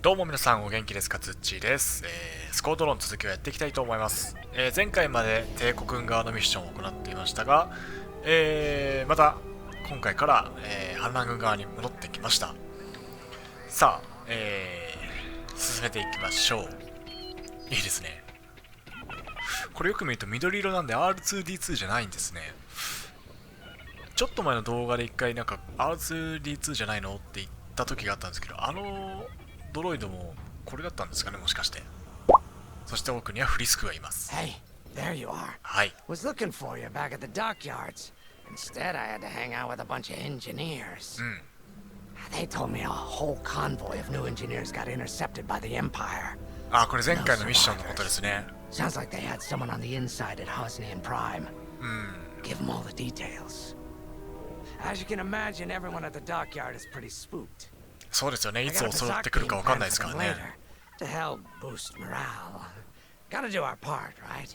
どうも皆さんお元気ですか？ツッチーです。スコードロン続きをやっていきたいと思います。前回まで帝国軍側のミッションを行っていましたが、また今回から、反乱軍側に戻ってきました。さあ、進めていきましょう。いいですね。これよく見ると緑色なんで R2D2 じゃないんですね。ちょっと前の動画で一回なんか R2D2 じゃないのって言った時があったんですけど、ドロイドもこれだったんですかね、もしかして。そして奥にはフリスクがいます。Hey, there you are. はい。Was looking for you back at the dockyards. Instead, I had to hang out with a bunch of engineers. They told me a whole convoy of new engineers got intercepted by the Empire. あ、これ前回のミッションのことですね。Sounds like they had someone on the inside at Hosnian Prime. Give them all the details. As you can imagine, everyone at the dockyard is pretty spooked. そうですよね。いつ襲ってくるかわかんないですからね。To help boost morale. Gotta do our part, right?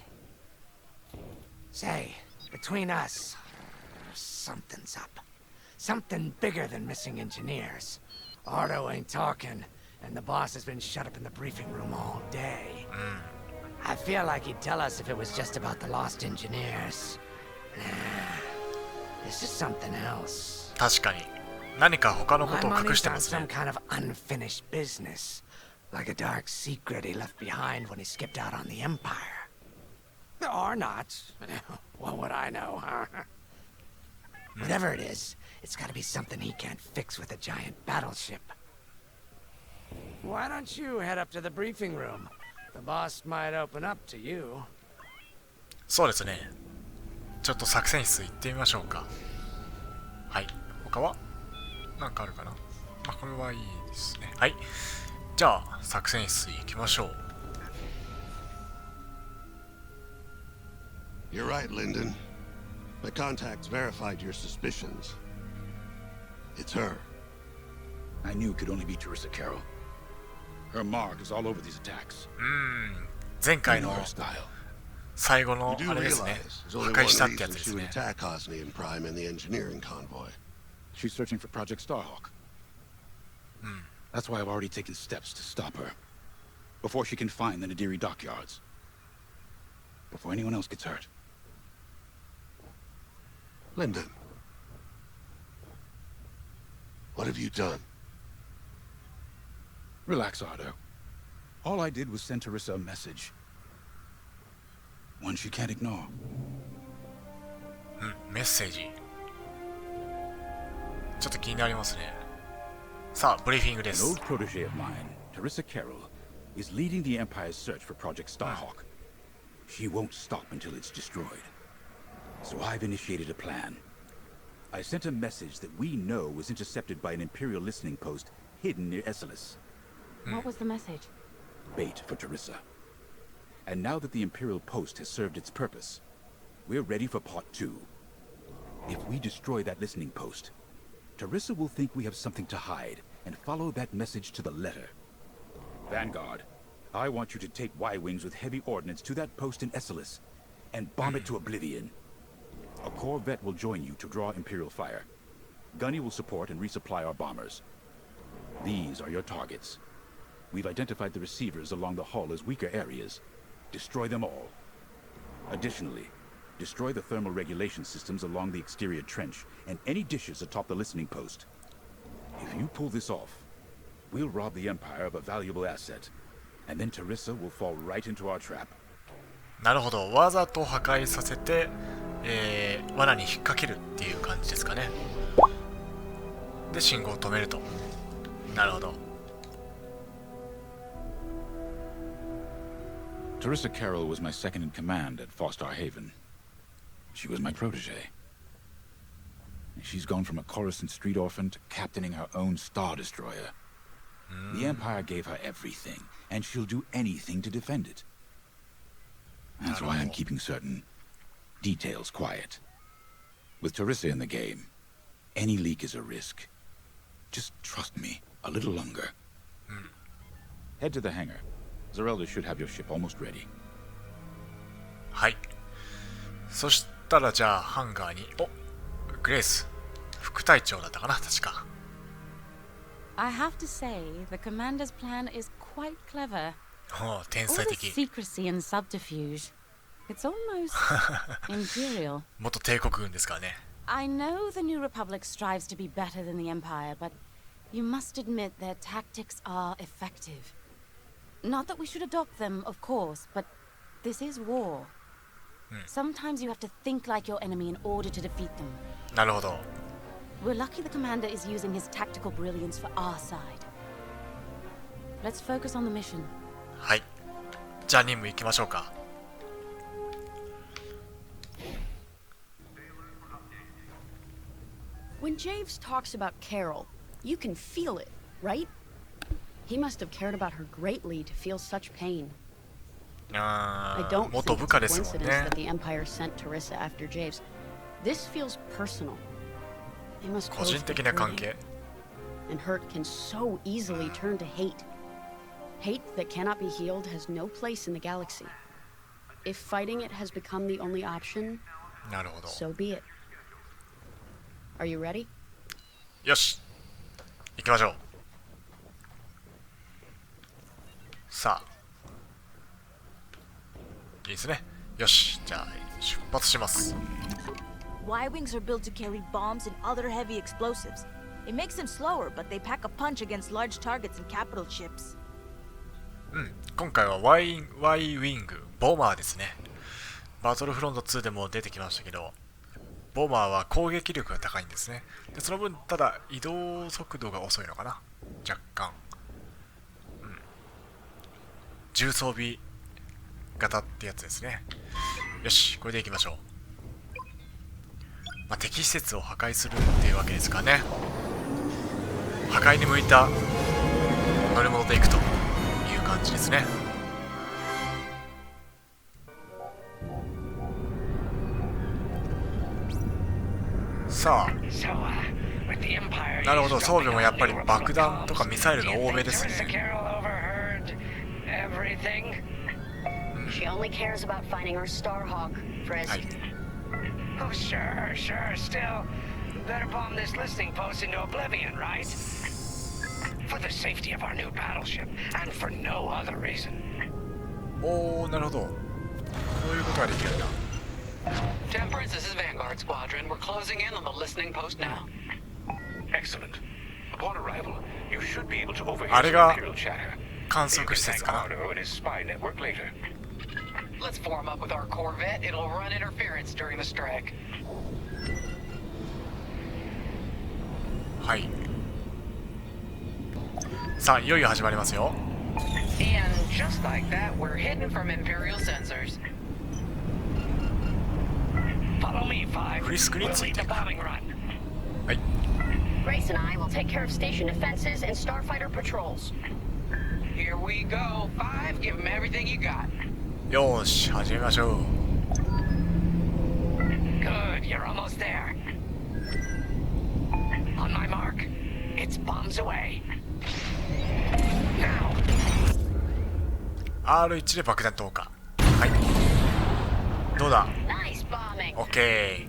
Say, between us, something's up. Something bigger than missing engineers. Ardo ain't talking, and the boss has been shut up in the briefing room all day. I feel like he'd tell us if it was just about the lost engineers. This is something else. 確かに。何か他のことを隠してますね。 Some kind of unfinished business. Like a dark secret he left behind when he skipped out on the Empire. Or not. What would I know, huh? Whatever it is, it's gotta be something he can't fix with a giant battleship. Why don't you head up to the briefing room? The boss might open up to you. そうですね。ちょっと作戦室行ってみましょうか。はい。他はなんかあるかな。まあ、これはいいですね。はい。じゃあ、作戦室行きましょう。You're right, Lyndon. My contacts verified your suspicions. It's her. I knew it could only be Teresa Carroll. Her mark is all over these attacks. 前回の Her style. 最後の You あ do れですね。 realize there's 破 only 壊 one したってや reason つです she would ね。 attack Hosnian Prime and the engineering convoy. She's searching for Project Starhawk. That's why I've already taken steps to stop her. Before she can find the Nadiri dockyards. Before anyone else gets hurt. Lyndon. What have you done? Relax, Ardo. All I did was send Teresa a message. One she can't ignore. メッセージ。ちょっと気になりますね。さあ、ブリーフィングで An す。 old protege of mine, Teresa Carroll, is leading the Empire's search for Project Starhawk. She won't stop until it's destroyed. So I've initiated a plan. I sent a message that we know was intercepted by an Imperial listening post hidden near Esselis. What was the message? Bait for Teresa. And now that the Imperial post has served its purpose, we're ready for part 2. If we destroy that listening post, Teresa will think we have something to hide and follow that message to the letter. Vanguard, I want you to take Y-Wings with heavy ordnance to that post in Esselis and bomb it to oblivion. A corvette will join you to draw Imperial fire. Gunny will support and resupply our bombers. These are your targets. We've identified the receivers along the hull as weaker areas. Destroy them all. Additionally, destroy the thermal regulation systems along the exterior trench and any dishes atop the listening post. If you pull this off, we'll rob the Empire of a valuable asset, and then Teresa will fall right into our trap. なるほど。わざと破壊させて、罠に引っ掛けるっていう感じですかね。で、信号を止めると。なるほど。Teresa Carroll was my second in command at Foster Haven. She was my protege. She's gone from a Coruscant street orphan to captaining her own Star Destroyer. The Empire gave her everything, and she'll do anything to defend it. That's why I'm keeping certain details quiet. With Teresa in the game, any leak is a risk. Just trust me a little longer. Head to the hangar. Zerelda should have your ship almost ready. はい。そしたらじゃあハンガーに、グレース副隊長だったかな、確か。I have to say, the commander's plan is quite clever. ほう、天 All 才 the 的。 secrecy and subterfuge. It's almost imperial. 元帝国軍ですからね。I know the New Republic strives to be better than the Empire, but you must admit their tactics are effective. Not that we should adopt them, of course, but this is war. Sometimes you have to think like your enemy in order to defeat them. なるほど。 We're lucky the commander is using his tactical brilliance for our side. Let's focus on the mission. はい。じゃあ任務行きましょうか。When Javes talks about Carol, you can feel it, right? He must have cared about her greatly to feel such pain. I あ don't 元 think 部 it's 下 a ですもん coincidence ね。 that the Empire sent Teresa after Javes. This feels personal. They must 個 both 人 be 的な関 hurting. 係。 And hurt can so easily turn to hate. Hate that cannot be healed has no place in the galaxy. If fighting it has become the only option, なるほど。 so be it. Are you ready? よし。行きましょう。さあ。いいですね。よし。じゃあ、出発します。Y-wings are built to carry bombs and other heavy explosives. It makes them slower, but they pack a punch against large targets and capital ships. 今回は Y ウィング、ボマーですね。バトルフロント2でも出てきましたけど、ボマーは攻撃力が高いんですね。でその分、ただ移動速度が遅いのかな、若干。重装備型ってやつですね。よし、これでいきましょう。まあ、敵施設を破壊するっていうわけですからね。破壊に向いた乗り物でいくという感じですね。さあ、なるほど、装備もやっぱり爆弾とかミサイルが多めですね。She only cares about finding her Star Hawk, Frisk. はい。 Oh, sure. Still, better bomb this listening post into oblivion, right? For the safety of our new battleship, and for no other reason. おお、なるほど。こういうことができるんだ。 Temperance, this is Vanguard Squadron. We're closing in on the listening post now. Excellent. Upon arrival, you should be able to overhear あれ some が Imperial chatter. 観測施設かな。 Ardo and his spy network later. Let's form up with our Corvette. It'll run interference during the strike. はい。さあ、いよいよ始まりますよ。 And just like that, we're hidden from Imperial sensors. Follow me, Five. フリスクに We'll つい lead て the いく。 bombing run. はい。 Grace and I will take care of station defenses and starfighter patrols. Here we go. 5, give them everything you got. よーし、始めましょう。 Good, you're almost there. On my mark, it's bombs away. Now. R1 で爆弾投下。はい。どうだ？ Nice bombing. オッケ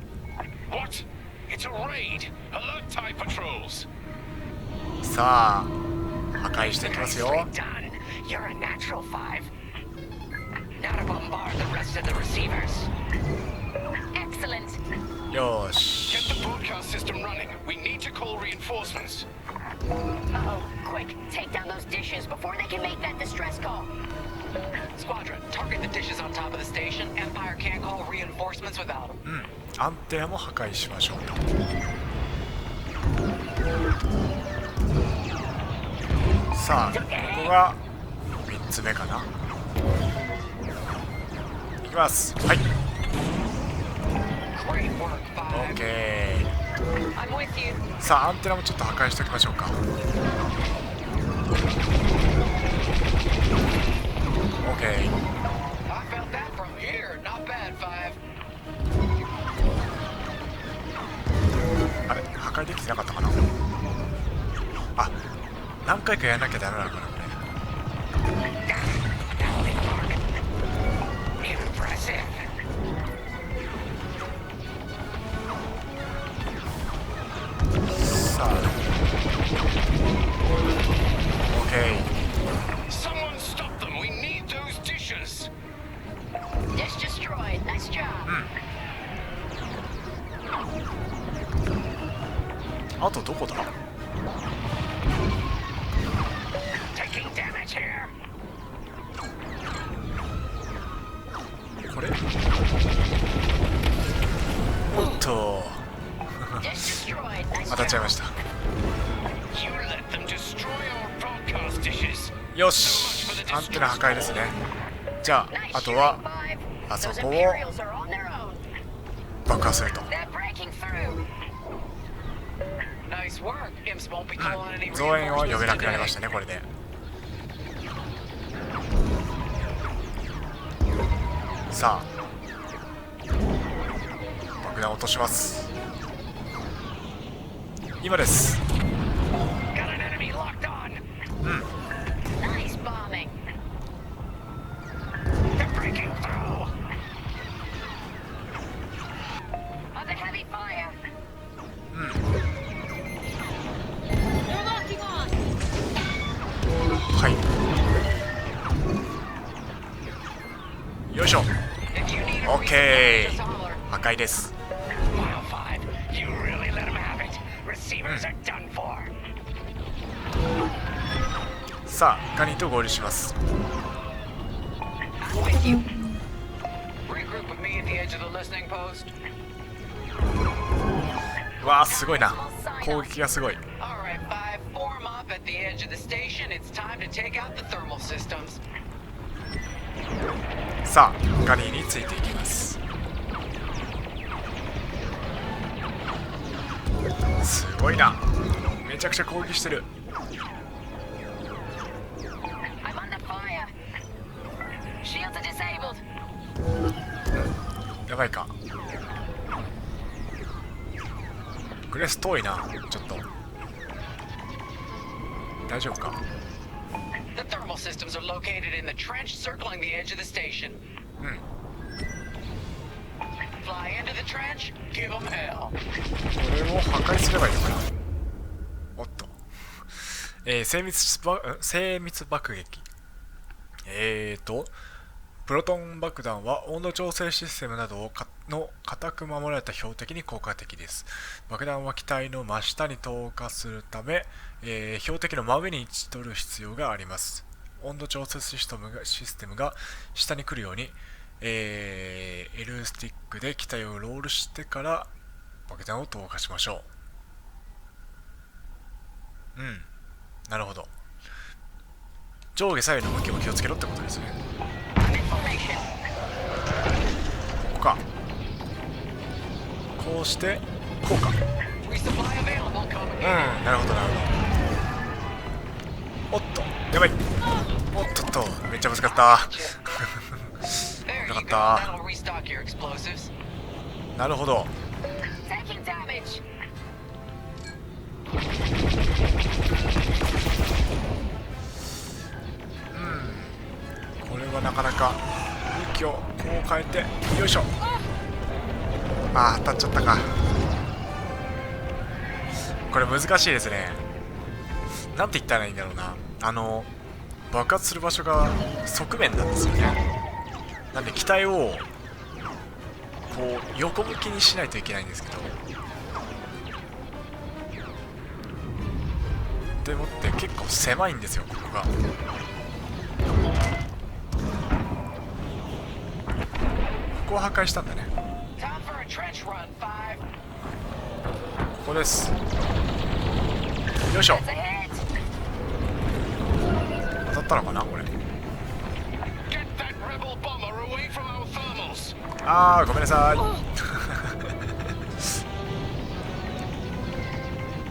What? It's a raid! Alert TIE patrols! ー。さあ、破壊していきますよ。 Nicely done. You're a natural, Five. Now to bombard the rest of the receivers. Excellent. よーし。 Get the broadcast system running. We need to call reinforcements. Uh-oh. Quick, take down those dishes before they can make that distress call. Squadron, target the dishes on top of the station. Empire can't call reinforcements without them. アンテナも破壊しましょうと。さあ、ここが3つ目かな。いきます。はい。 Great work, オッ 5. ケー。 I'm with you. さあ、アンテナもちょっと破壊しておきましょうか。オッケー。 I felt that from here. Not bad, 5. あれ、破壊できてなかったかな。あ、何回かやらなきゃダメなのかな、これ。 Impressive. さあ、Taking damage here. これおっと Dish destroyed. Nice 当たっちゃい job. ました。 You let them destroy our broadcast dishes. よし、アンテナ破壊ですね。じゃああとは Five. あそ Those こを Imperials are on their own. 爆破すると。 They're breaking through. Nice work. Imps won't be calling any 増援は呼べ reinforcements なくなりま today. したね、これで。さあ爆弾を落とします。今です。 Got an enemy locked on. Nice bombing. They're breaking through. Under heavy fire. They're locking on. はい、よいしょ。 If you need a Okay. resupply, just holler. 破壊です。 Wow, Five. You really let them have it. Receivers are done for. さあガニと合流します。 With you. Regroup with me at the edge of the listening post. わあすごいな、攻撃がすごい。 All right, Five. Form up at the edge of the station. It's time to take out the thermal systems. さあガニについていきます。すごいな、めちゃくちゃ攻撃してる。 I'm under fire. Shields are disabled. やばいか。グレス遠いな、ちょっと。大丈夫か。 The thermal systems are located in the trench circling the edge of the station. Fly into the trench, give them hell. これを破壊すればいいのかな。おっと、精密爆撃。プロトン爆弾は温度調整システムなどの固く守られた標的に効果的です。爆弾は機体の真下に投下するため、標的の真上に位置取る必要があります。温度調節システムが下に来るように、L スティックで機体をロールしてから爆弾を投下しましょう。なるほど。上下左右の向きも気をつけろってことですね。ここか。こうしてこうか。Resupply available. Come and get it. なるほどなるほど。おっとやばい。おっとっと、めっちゃぶつかった。 There な you か go. った。 That'll restock your explosives. なるほど。 Taking damage. これはなかなか向きをこう変えて、よいしょ。当たっちゃったか。これ難しいですね。なんて言ったらいいんだろうな。爆発する場所が側面なんですよね。なんで機体をこう横向きにしないといけないんですけど、でもって結構狭いんですよ、ここが。ここを破壊したんだね。 Time for a trench run, Five. ここです。よいしょ。 That's a hit. 当たったのかなこれ。 Get that rebel bomber away from our thermals. ごめんなさい。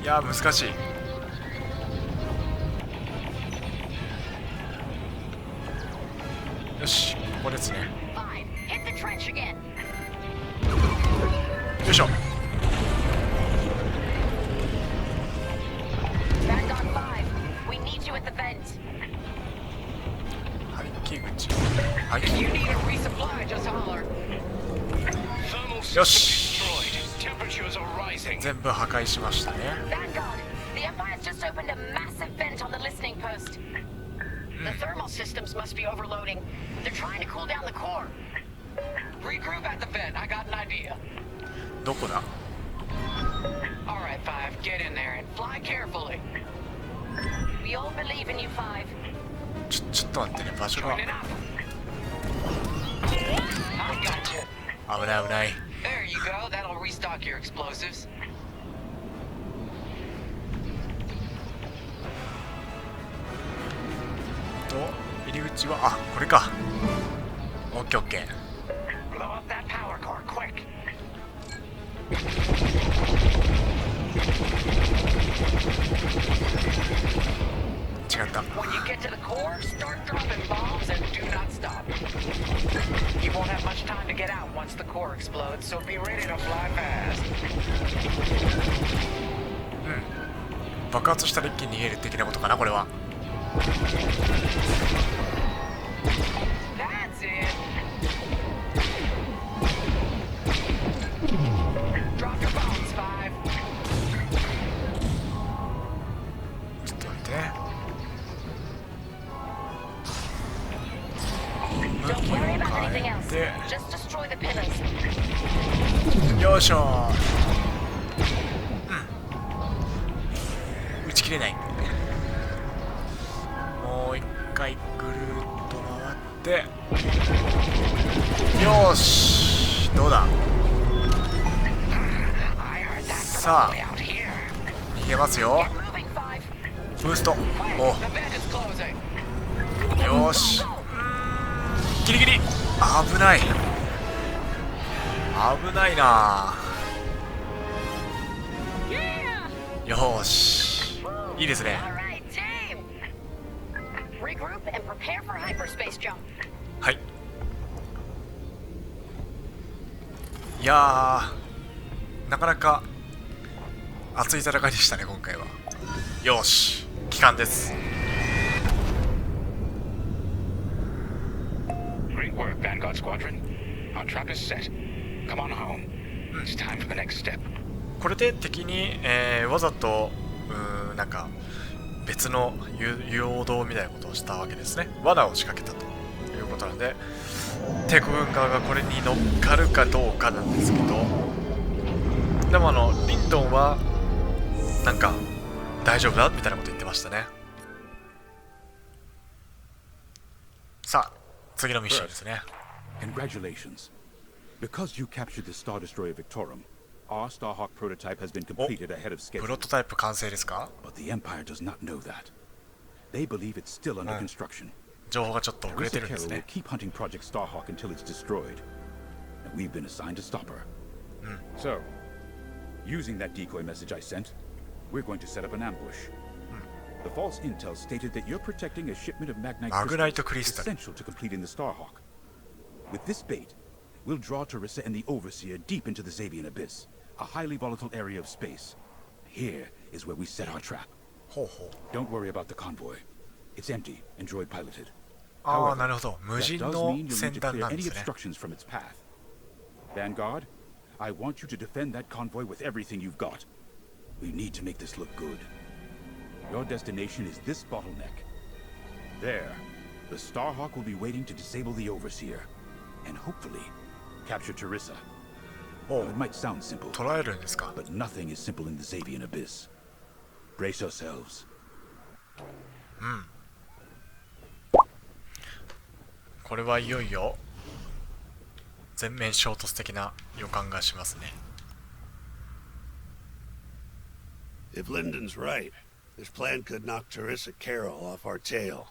いやー難しい。よし、ここですね。 Fine. Hit the trench again. よいしょ。 Back on 5. We need you at the vent. 排気口。はい。 If you need a resupply, just holler. Thermal system よし。 destroyed. Temperatures are rising. 全部破壊しましたね。 Thank God. The Empire's just opened a massive vent on the listening post. The thermal systems must be overloading. They're trying to cool down the core. Regroup at the vent. I got an idea. どこだ。 All right, Five. Get in there and fly carefully. We all believe in you, Five. ちょっと待ってね、場所が Join it up. I got you. 危ない危ない。 There you go. That'll restock your explosives. 入り口はこれか。オッケーオッケー。 Blow up that power core, quick! 違った。 When you get to the core, start dropping bombs and do not stop. You won't have much time to get out once the core explodes, so be ready to fly fast. 爆発したら一気に逃げる的なことかな、これは。 That's it. Drop your bombs, Five. ちょっと待って。 Don't worry about anything else. で Just destroy the pillars. よいしょ。打ち切れない。もう一回ぐるっと回ってよーし、どうだ。さあ逃げますよ。 Moving, Five. ブースト。お The vent is closing. よーし、ギリギリ。危ない危ないな。よーし、いいですね。 All right, team. Regroup and prepare for hyperspace jump. はい。いやー、なかなか熱い戦いでしたね、今回は。よーし、帰還です。 Great work, Vanguard Squadron. Our trap is set. Come on home. It's time for the next step. これで敵に、わざとなんか別の誘導みたいなことをしたわけですね。罠を仕掛けたということなんで、帝国軍側がこれに乗っかるかどうかなんですけど、でもリンドンはなんか大丈夫だみたいなこと言ってましたね。さあ次のミッションですね。 Congratulations. Because you captured the Star Destroyer Victorum, our Starhawk prototype has been completed ahead of プ schedule. ロトタイプ完成ですか？ But the Empire does not know that. They believe it's still under construction. 情報がちょっと遅れて Carissa るんです Carroll will ね。 keep hunting Project Starhawk until it's destroyed. And we've been assigned to stop her. So, using that decoy message I sent, we're going to set up an ambush. The false intel stated that you're protecting a shipment of Magnite Magnite crystals crystal. essential to completing the Starhawk. With this bait, we'll draw Teresa and the Overseer deep into the Xavian Abyss, a highly volatile area of space. Here is where we set our trap. ほうほう。 Don't worry about the convoy. It's empty and droid piloted. ああ、なるほど。無 That 人 does の mean you'll 戦 need to 艦 clear なんで any すね。 obstructions from its path. Vanguard, I want you to defend that convoy with everything you've got. We need to make this look good. Your destination is this bottleneck. There, the Starhawk will be waiting to disable the Overseer, and hopefully, capture Teresa. お Now, う it might sound simple, 捕らえるんですか？ but nothing is simple in the Xavian Abyss. Brace yourselves. これはいよいよ全面衝突的な予感がしますね。 If Lyndon's right, this plan could knock Carissa Carroll off our tail.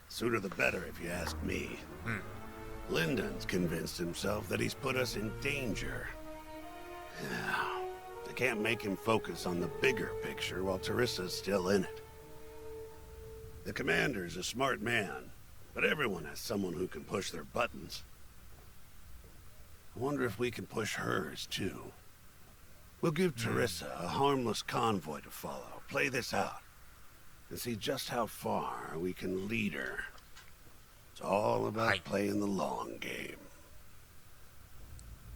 Sooner the better, if you ask me. Lyndon's convinced himself that he's put us in danger. Yeah, they can't make him focus on the bigger picture while Terissa's still in it. The commander's a smart man, but everyone has someone who can push their buttons. I wonder if we can push hers, too. We'll give Teresa a harmless convoy to follow, play this out, and see just how far we can lead her. It's all about playing the long game.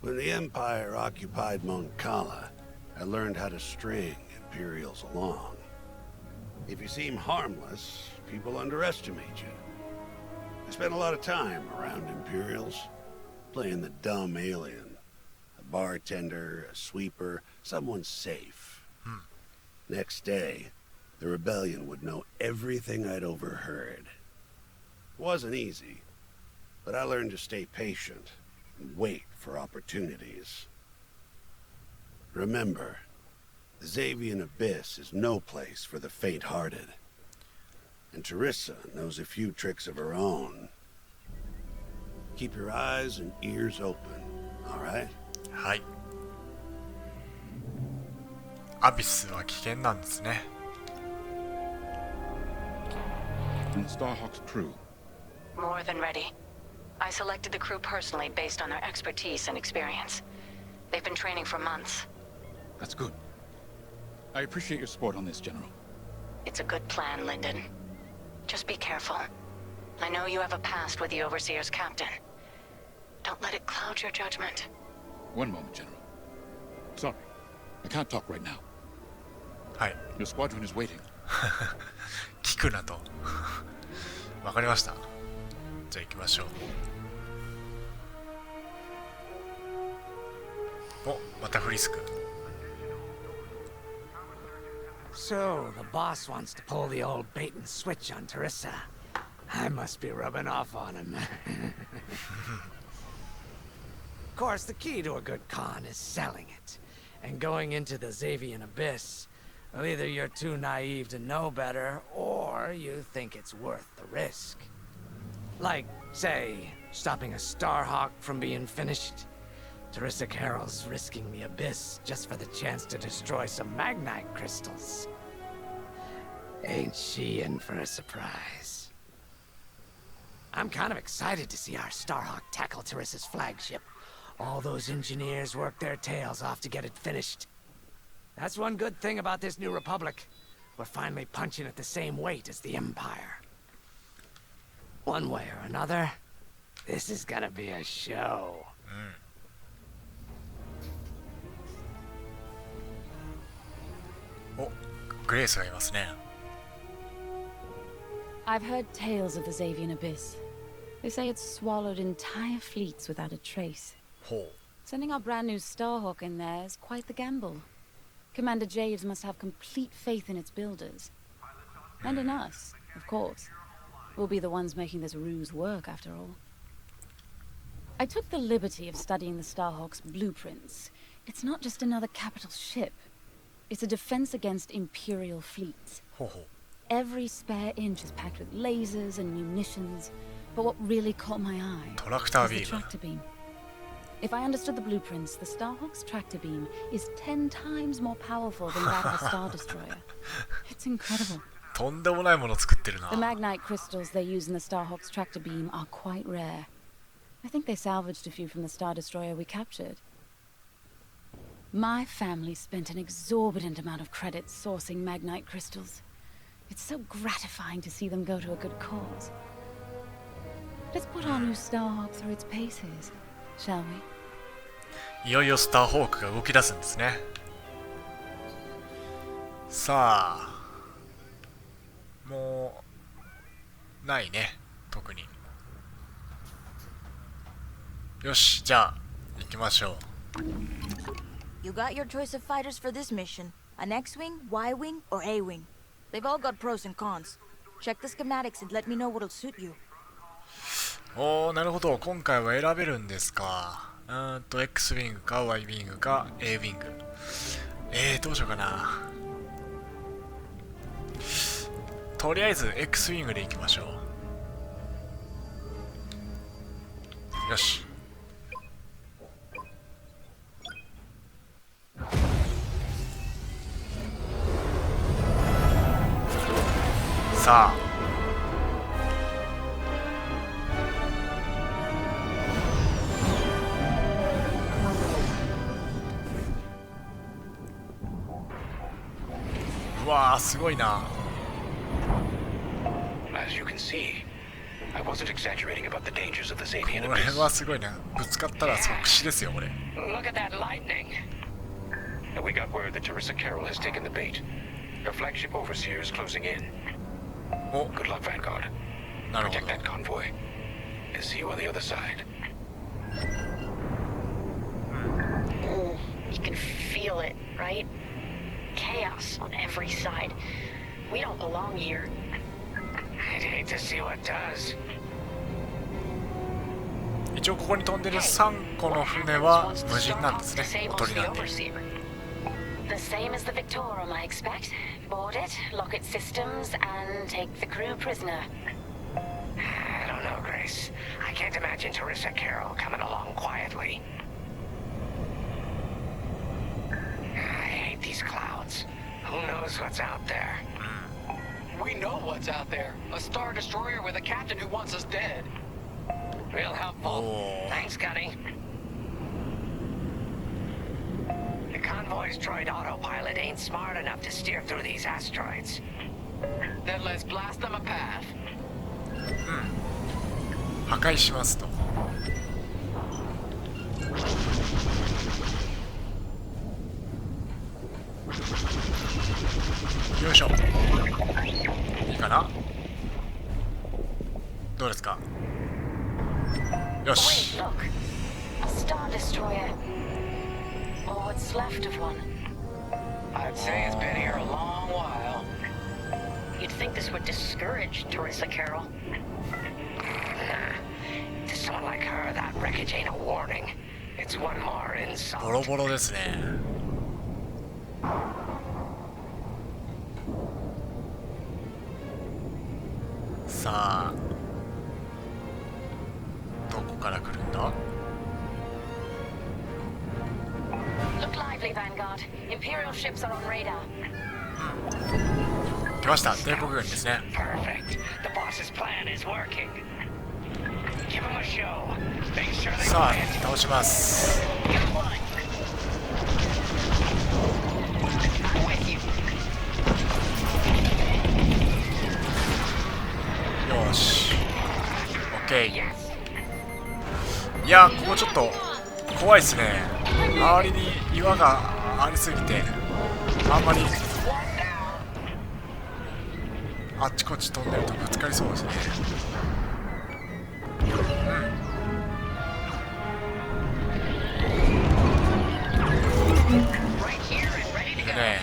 When the Empire occupied Moncala, I learned how to string Imperials along. If you seem harmless, people underestimate you. I spent a lot of time around Imperials, playing the dumb alien. A bartender, a sweeper, someone safe. Next day, the rebellion would know everything I'd overheard. It wasn't easy, but I learned to stay patient and wait for opportunities. Remember, the Xavian Abyss is no place for the faint-hearted. And Teresa knows a few tricks of her own. Keep your eyes and ears open, all right? はい。アビスは危険なんですね。And Starhawk's crew. More than ready. I selected the crew personally based on their expertise and experience. They've been training for months. That's good. I appreciate your support on this, General. It's a good plan, Lyndon. Just be careful. I know you have a past with the Overseer's captain. Don't let it cloud your judgment. One moment, General. Sorry, I can't talk right now. はい。 Your squadron is waiting. 聞くなと。わかりました。じゃあ行きましょう。お、またフリスク。So, the boss wants to pull the old bait and switch on Teresa. I must be rubbing off on him. Of course, the key to a good con is selling it. And going into the Xavian Abyss. Well, either you're too naive to know better, or you think it's worth the risk. Like, say, stopping a Starhawk from being finished. Teresa Carroll's risking the Abyss just for the chance to destroy some Magnite crystals. Ain't she in for a surprise? I'm kind of excited to see our Starhawk tackle Teresa's flagship. All those engineers work their tails off to get it finished. That's one good thing about this new Republic. We're finally punching at the same weight as the Empire. One way or another, this is gonna be a show. お、グレースがいますね。I've heard tales of the Xavian Abyss. They say it's swallowed entire fleets without a trace. ほう。 Sending our brand new Starhawk in there is quite the gamble. Commander Javes must have complete faith in its builders. And in us, of course. We'll be the ones making this ruse work, after all. I took the liberty of studying the Starhawk's blueprints. It's not just another capital ship. It's a defense against Imperial fleets. ほうほう。 Every spare inch is packed with lasers and munitions. But what really caught my eye トラクター was ビ the ーム。 tractor beam. If I understood the blueprints, the Starhawk's tractor beam is 10 times more powerful than that of a Star Destroyer. It's incredible. とんでもないもの作ってるな。 The Magnite crystals they use in the Starhawk's tractor beam are quite rare. I think they salvaged a few from the Star Destroyer we captured. My family spent an exorbitant amount of credits sourcing Magnite crystals. It's so gratifying to see them go to a good cause. Let's put our new Starhawk through its paces, shall we? いよいよスターホークが動き出すんですね。さあ、もうないね、特に。よし、じゃあ行きましょう。 You got your choice of fighters for this mission. An X-Wing, Y-Wing, or A-Wing. They've all got pros and cons. Check the schematics and let me know what'll suit you. おー、なるほど。今回は選べるんですか。X ウィングか Y ウィングか A ウィング。どうしようかな。とりあえず X ウィングでいきましょう。よし。さあ。わあ、すごいな。 As you can see, I wasn't exaggerating about the dangers of the Xavian これ Abyss. はすごいな。ぶつかったら即死ですよ、これ。 Look at that lightning! And we got word that Teresa Carroll has taken the bait. Her flagship overseer is closing in. お、 Good luck, Vanguard. なるほ Protect ど。 that convoy. And see you on the other side. You can feel it, right? Chaos on every side. We don't belong here. I'd hate to see what does. 一応ここに飛んでる3個の船は無人なんですね。おとりなんで。 The same as the Victorum, I expect. Board it, lock its systems, and take the crew prisoner. I don't know, Grace. I can't imagine Teresa Carroll coming along quietly. I hate these clouds. Who knows what's out there? We know what's out there. A Star Destroyer with a captain who wants us dead. Real helpful. Thanks, Gunny. The convoy's droid autopilot ain't smart enough to steer through these asteroids. Then let's blast them a path. 破壊しますと。よいしょ。いいかな。どうですか。よし。 Wait, look. A Star Destroyer. Or what's left of one. I'd say it's been here a long while. You'd think this would discourage Teresa Carroll. To someone like her, that wreckage ain't a warning. It's one more ボロ insult. ボロですね。さあ、どこから来るんだ。 Look lively, Vanguard. Imperial ships are on radar. 来ました。帝国軍ですね。 Perfect. The boss's plan is working. Give him a show. Make sure they さあ quiet. 倒します。 I'm with you. よし。OK。いやー、ここちょっと怖いですね。周りに岩がありすぎて、あんまりあっちこっち飛んでるとぶつかりそうですね。でね、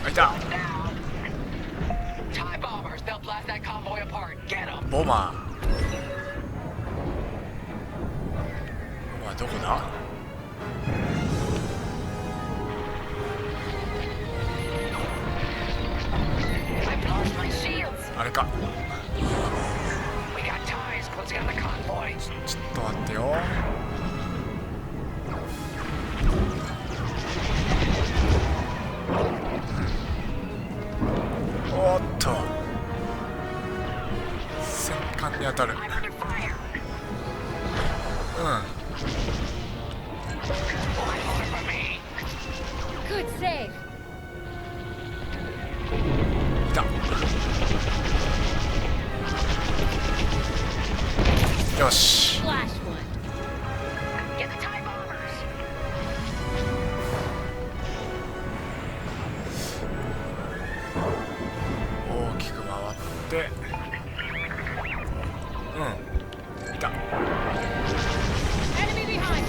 あ、いた。 TIE bombers, they'll blast that convoy apart. Get them. ボマー。ボマーどこだ。 I've lost my shields. あれか。 We got ties closing on the convoy. ちょっと待ってよ。おっと。戦艦に当たる。Good save. いた。よし。 Flash one. Get the TIE bombers. 大きく回っていた。 Enemy behind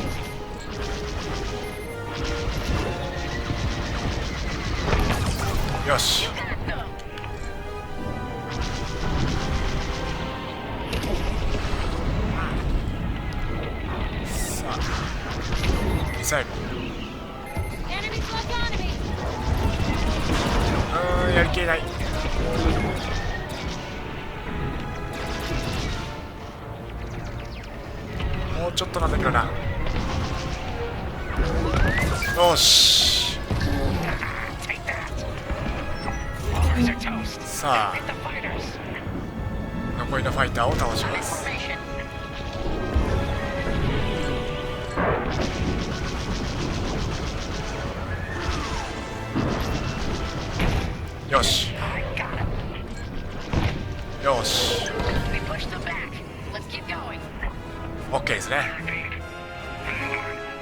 you. よし。さあミサイル。 Enemy plus enemy. やりきれない。もうちょっとなんだけどな。よし。 Bombers are toast. さあ Hit the fighters. 残りのファイターを倒します。 Formation. よし。 I got him. よし。 We push them back. Let's keep going. OK ですね。 The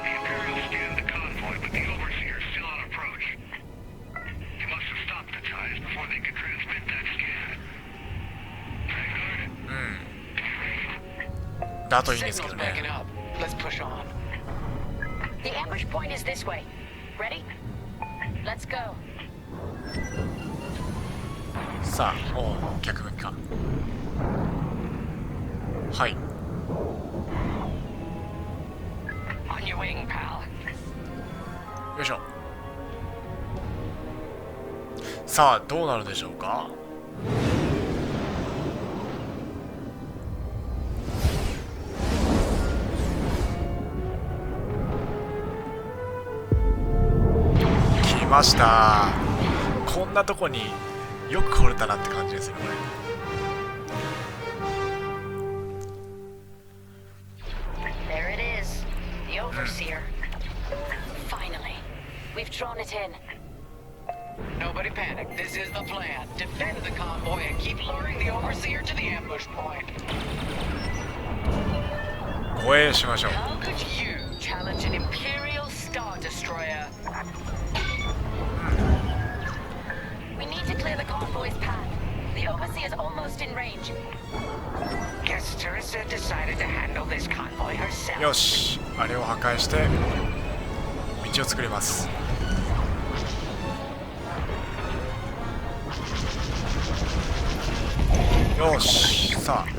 Imperials scanned the convoy, but the overseer is still on approach. They must have stopped the ties before they could transmit that scan. Vanguard? だといいんですけど Signal's backing ね。 up. Let's push on. The ambush point is this way. Ready? Let's go. さあ、おお、逆向きか。はい。On your wing, pal. よいしょ。さあ、どうなるでしょうか。来ました。こんなとこによく来れたなって感じですね、これ。There it is. The Overseer. Finally. We've drawn it in. Nobody panic. This is the plan. Defend the convoy and keep luring the Overseer to the ambush point. 護衛しましょう。 How could you challenge an Imperial Star Destroyer? We need to clear the convoy's path. The Overseer's almost in range. Guess Teresa decided to handle this convoy herself. よし、あれを破壊して道を作ります。よし、さあ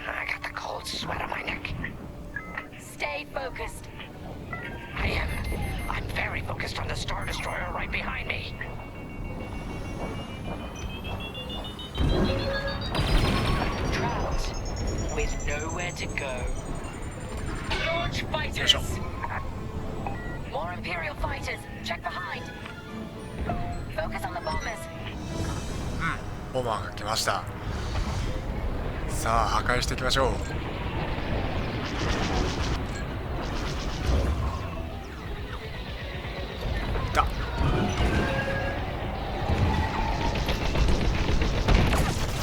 I got the cold sweat on my neck. Stay focused. I am. I'm very focused on the Star Destroyer right behind me. Trapped with nowhere to go. Launch fighters. More Imperial fighters. Check behind. Focus on the bombers. ボマーが来ました。さあ、破壊していきましょう。いた。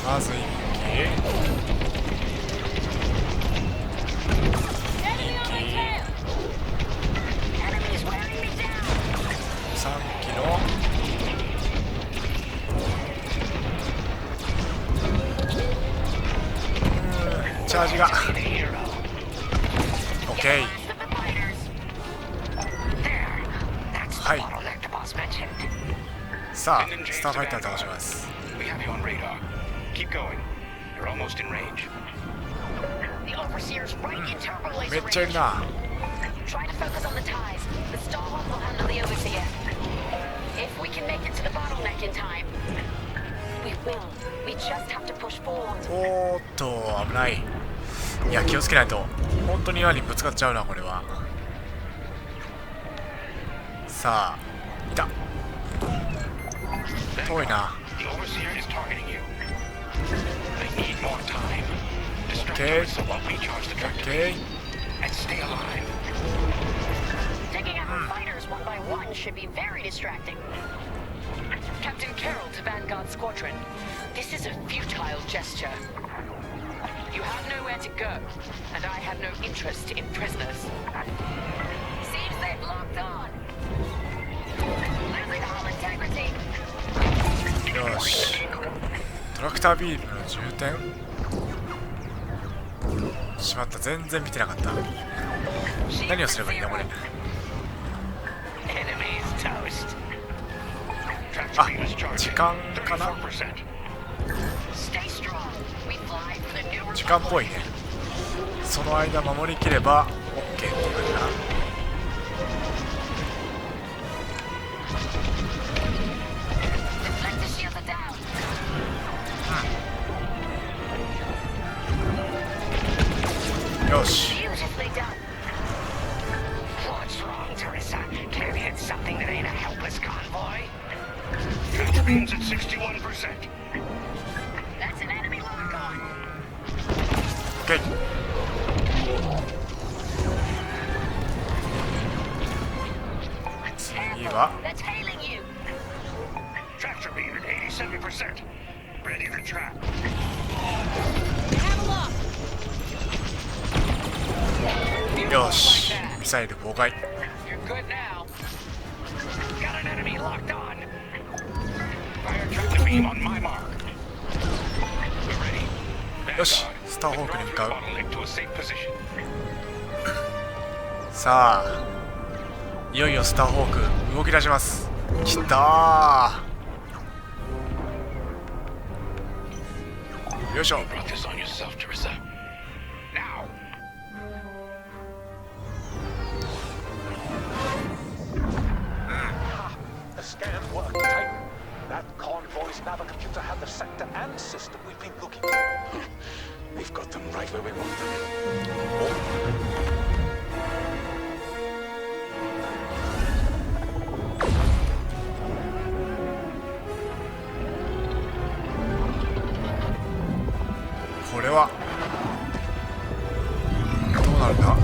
まず1機、3機のチャージが OK。 はい。さあ、スターファイター倒します。 We have you on radar. Keep going. You're almost in range. The Overseer's right in turbo め laser っちゃいる range. な。 Try to focus on the ties. The Starhawk will handle the Overseer. If we can make it to the bottleneck in time. We will. We just have to push forward. おーっと、危ない。いや、気をつけないと。本当に岩にぶつかっちゃうな、これは。さあ、いた。遠いな。 The Overseer is targeting you. I need more time. Distract Okay. Teresa while we charge the tractor OK。 and stay alive. Taking out our fighters one by one should be very distracting. Captain Carroll to Vanguard Squadron. This is a futile gesture. You have nowhere to go, and I have no interest in prisoners. Seems they've locked on. Losing all integrity. よし。トラクタービームの充填しまった。全然見てなかった。何をすればいいんだこれ。 Enemies toast. あ、時間かな。 Stay strong. We fly for the new 時間っぽいね。その間守りきれば OK っていう感じかな。 Deflector shields are down. よし。 Beautifully done. What's wrong, Teresa? Can't hit something that ain't a helpless convoy? Tractor beams at 61%. That's an enemy lock on. OK。 次は They're tailing you. Tractor beam at 87%. Ready to trap. They have a lock. よし。ミサイル妨害。 You're good now. Got an enemy locked on. Fire tractor beam on my mark. We're ready. よし。スターホークに向かう。 Bottleneck to a safe position. さあ、いよいよスターホーク動き出します。きたー。よいしょ。 You brought this on yourself, Teresa. Now. The scan worked, Titan. That convoy's navicomputer had the sector and system we've been looking for. We've got them right where we want them. これはどうなるんだ。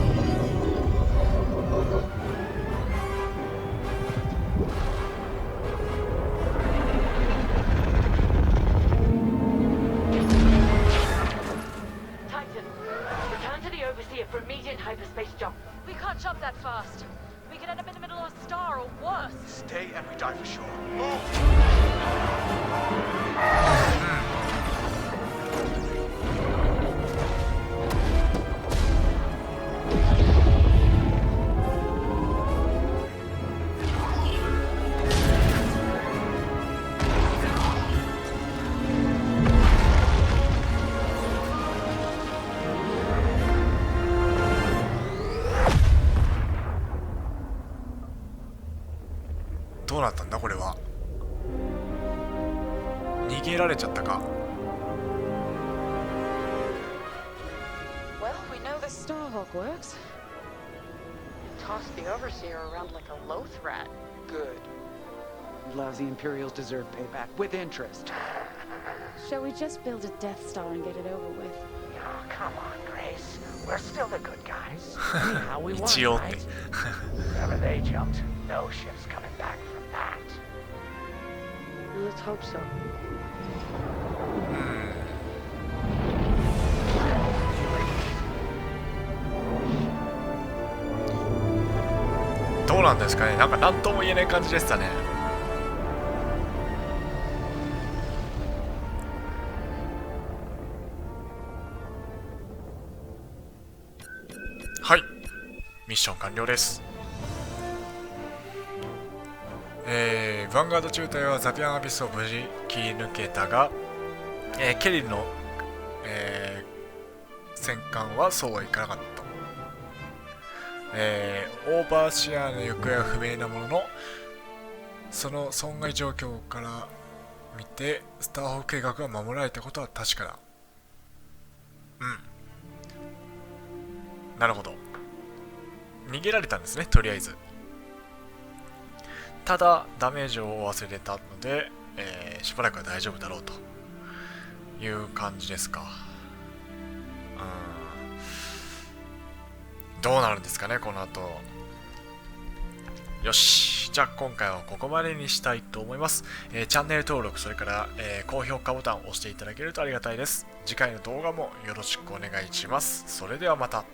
For immediate hyperspace jump. We can't jump that fast. We could end up in the middle of a star or worse. Stay and we dive for sure. Move! どうなったんだこれは。逃げられちゃったか。 Well, we know the Starhawk works. Toss the Overseer around like a loath rat. Good. Lousy Imperials deserve payback with interest. Shall we just build a Death Star and get it over with? Oh, come on, Grace. We're still the good guys. Anyhow, we won, 一応っ right? て。 Wherever they jumped, no ship's coming back from that. Let's hope so. どうなんですかね。なんか何とも言えない感じでしたね。はい、ミッション完了です。ヴァンガード中隊はザビアンアビスを無事切り抜けたが、ケリルの、戦艦はそうはいかなかった。オーバーシアの行方は不明なものの、その損害状況から見てスターホーク計画が守られたことは確かだ。なるほど。逃げられたんですね、とりあえず。ただダメージを負わせれたので、しばらくは大丈夫だろうという感じですか。どうなるんですかね、この後。よし、じゃあ今回はここまでにしたいと思います。チャンネル登録、それから、高評価ボタンを押していただけるとありがたいです。次回の動画もよろしくお願いします。それではまた。